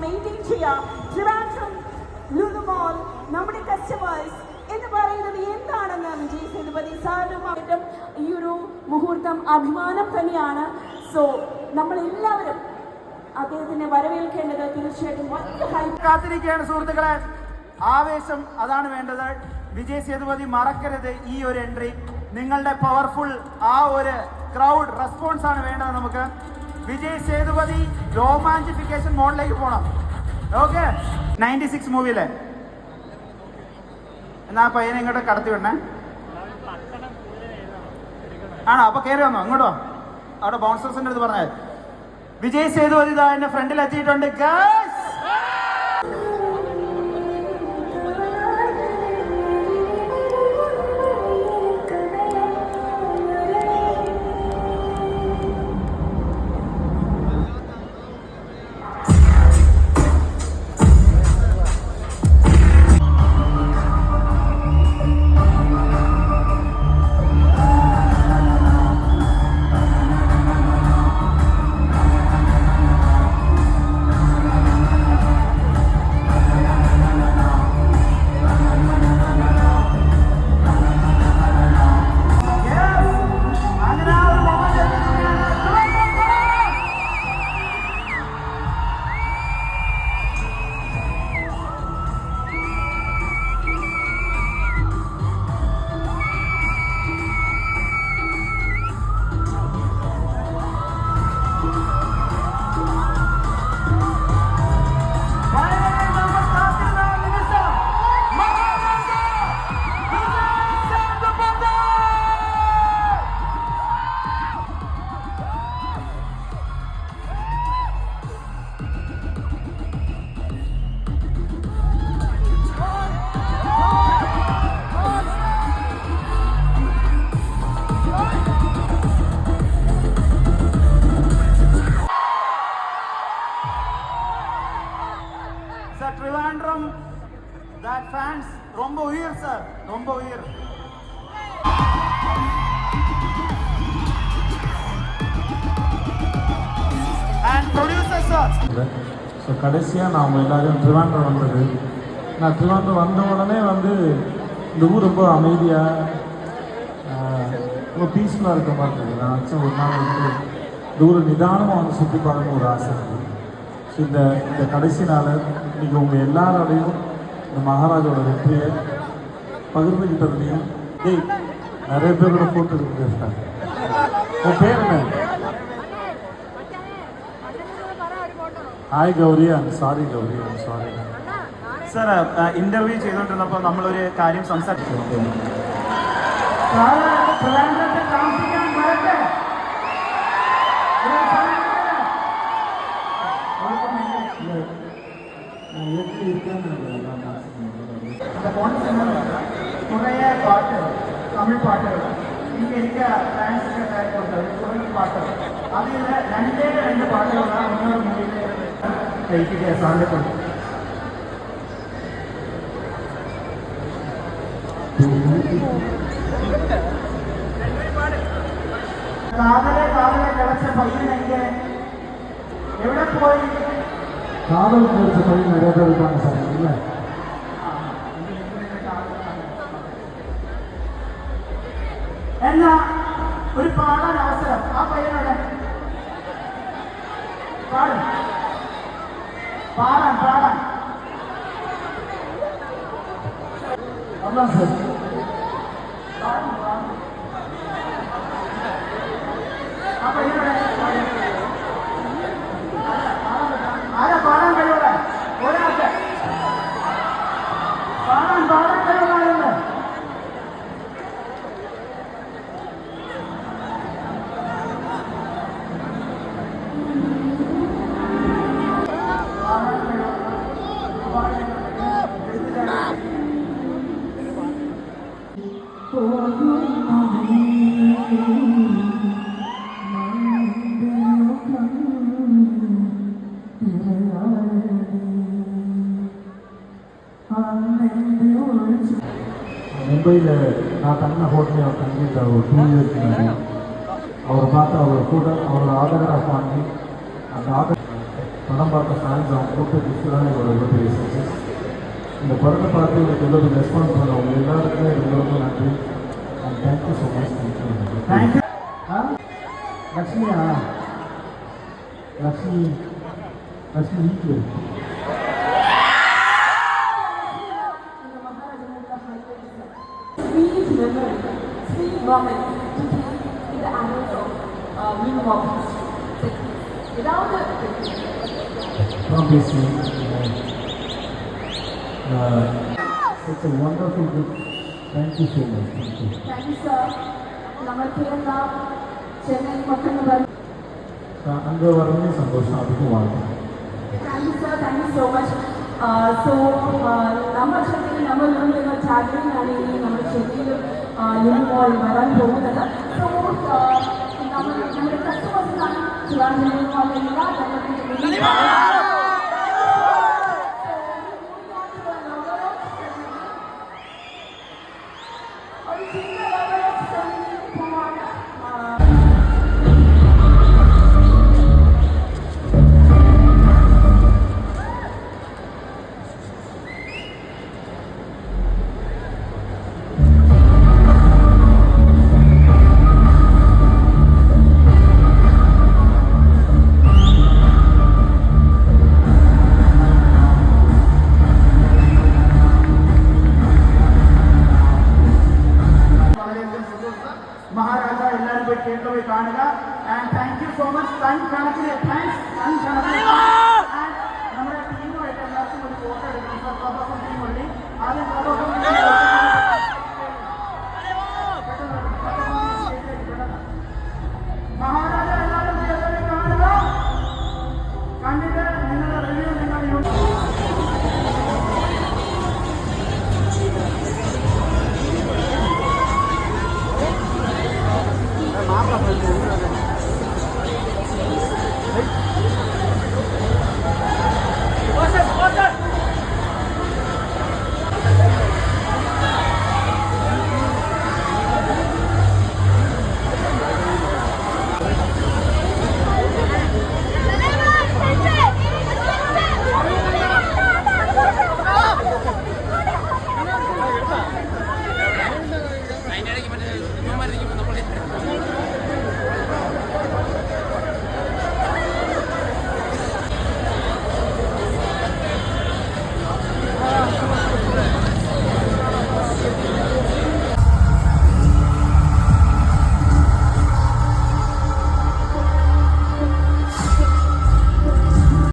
Maintain ചെയ്യാം. ട്രിവാൻഡ്രം ലുലു മോൾ നമ്മുടെ customers എന്ന് പറയുന്നത് എന്താണെന്ന് വിജയ് സേതുപതി സാറിനും ഈ ഒരു മുഹൂർത്തം അഭിമാനം തന്നെയാണ്. സോ നമ്മളെല്ലാവരും അദ്ദേഹത്തിനെ വരവേൽക്കേണ്ടത് തീർച്ചയായിട്ടും കാത്തിരിക്കുകയാണ് സുഹൃത്തുക്കളെ. ആവേശം അതാണ് വേണ്ടത്. വിജയ് സേതുപതി മറക്കരുത് ഈ ഒരു എൻട്രി. നിങ്ങളുടെ പവർഫുൾ ആ ഒരു ക്രൗഡ് റെസ്പോൺസ് ആണ് വേണ്ടത് നമുക്ക്. വിജയ് സേതുപതി രോമാഞ്ചിഫിക്കേഷൻ മോഡിലേക്ക് പോകണം. ഓക്കെ, 96 മൂവിയിലെ എന്നാ പയ്യനെ ഇങ്ങോട്ട് കടത്തി വിടണേ. ആണോ? അപ്പൊ കയറി വന്നോ ഇങ്ങോട്ടോ. അവിടെ ബൗൺസേഴ്സിന്റെ അടുത്ത് പറഞ്ഞാൽ വിജയ് സേതുപതി ഇതാ എന്റെ ഫ്രണ്ടിൽ എത്തിയിട്ടുണ്ട്. Trivandrum, that fans ரொம்ப உயிர் சார், ரொம்ப உயிர். And producer sir. ஸோ கடைசியாக நாம் எல்லாரும் ட்ரிவாண்ட்ரம் வந்தது. நான் ட்ரிவாண்ட்ரம் வந்த உடனே இந்த ஊர் ரொம்ப அமைதியாக ரொம்ப பீஸ்ஃபுல்லாக இருக்க மாதிரி இருக்குது. நான் வச்ச ஒரு நாள் இந்த ஊர் நிதானமாக சுற்றி பார்க்கணும் ஒரு ஆசை இருக்குது. ஸோ இந்த கடைசி நாள் இன்றைக்கி உங்கள் எல்லாரோடையும் இந்த மகாராஜோட வெற்றியை பகிர்ந்துக்கிட்டதுலையும் நிறைய பேரோட ஃபோட்டோ இருக்காங்க. உன் பேர் என்ன? Hi Gauri. Sorry Gauri, sorry sir. Interview ചെയ്തുകൊണ്ടിരുന്നപ്പോൾ നമ്മളൊരു കാര്യം സംസാരിച്ചു. കുറേ പാട്ട്, തമിഴ് പാട്ടുകൾ എനിക്ക് ഫാൻസ് കുറേ പാട്ടുകൾ, അതിൽ രണ്ട് പാട്ടുകളാണ് ഒന്നോ മൂവിയിലെ സാധ്യതയുണ്ട്. കാതലെ കാതലെ കിടച്ച പയ്യനെങ്കിൽ എവിടെ പോയി? കാതൽ കിടച്ച പയ്യൻ നിരവധിയാണ് സാധിക്കില്ലേ? എന്നാ ഒരു പാടാൻ അവസരം ആ പയ്യനോട് പാടും, പാടാൻ പാടാൻ അല്ല സാർ, ആ പയ്യനോട് ആരാ പാടാൻ കഴിയൂടെ? ഒരാൾക്ക് പാടാൻ കഴിയുന്നതാണെന്ന് மும்பையில் நான் தங்கின ஹோட்டலில் அவர் தங்கிட்டு ஒரு 2 years முன்னாடி அவரை பார்த்து அவர் கூட அவரோட ஆட்டோகிராஃப் வாங்கி அந்த படம் பார்த்த ஃபேன்ஸ் அவங்க கொடுத்த கிஃப்ட் தான் எங்களோட ரொம்ப பெரிய சக்ஸஸ். இந்த படத்தை பார்த்து எனக்கு எவ்வளோ ரெஸ்பான்ஸ் பண்ணவங்க எல்லாருக்குமே ரொம்ப ரொம்ப நன்றி. And thank you so much. Thank you. லக்ஷ்மியா லக்ஷ்மி லக்ஷ்மி வீட்டில் Sweet memory, sweet moment to take in the annals of New Mob history. Without the obviously it's a wonderful gift. Thank you so much. Thank you. thank you, sir. നമ്മൾ കേരള ചെന്നൈ മക്കൾ அங்கே வரவே சந்தோஷம் அதுக்கும் வாழ்க்கை. Thank you, sir. Thank you so much. നമ്മൾ ചെന്നൈയിൽ നമ്മൾ ചാകരയിലാണ് ഇനി നമ്മൾ ചെന്നൈയിൽ യൂണിമോൾ വരാൻ പോകുന്നത്. സോ നമ്മുടെ കസ്റ്റമേഴ്സിനാണ് ട്രിവാൻഡ്രം എല്ലാ ഒരു ചിന്ന മഹാരാജ എല്ലാവരും പോയി തിയേറ്ററിൽ പോയി കാണുക. And thank you so much. കണക്കിന് താങ്ക്സ്. നമ്മുടെ ടീമുമായിട്ട് എല്ലാവർക്കും ഒരു ഫോട്ടോ എടുക്കണം.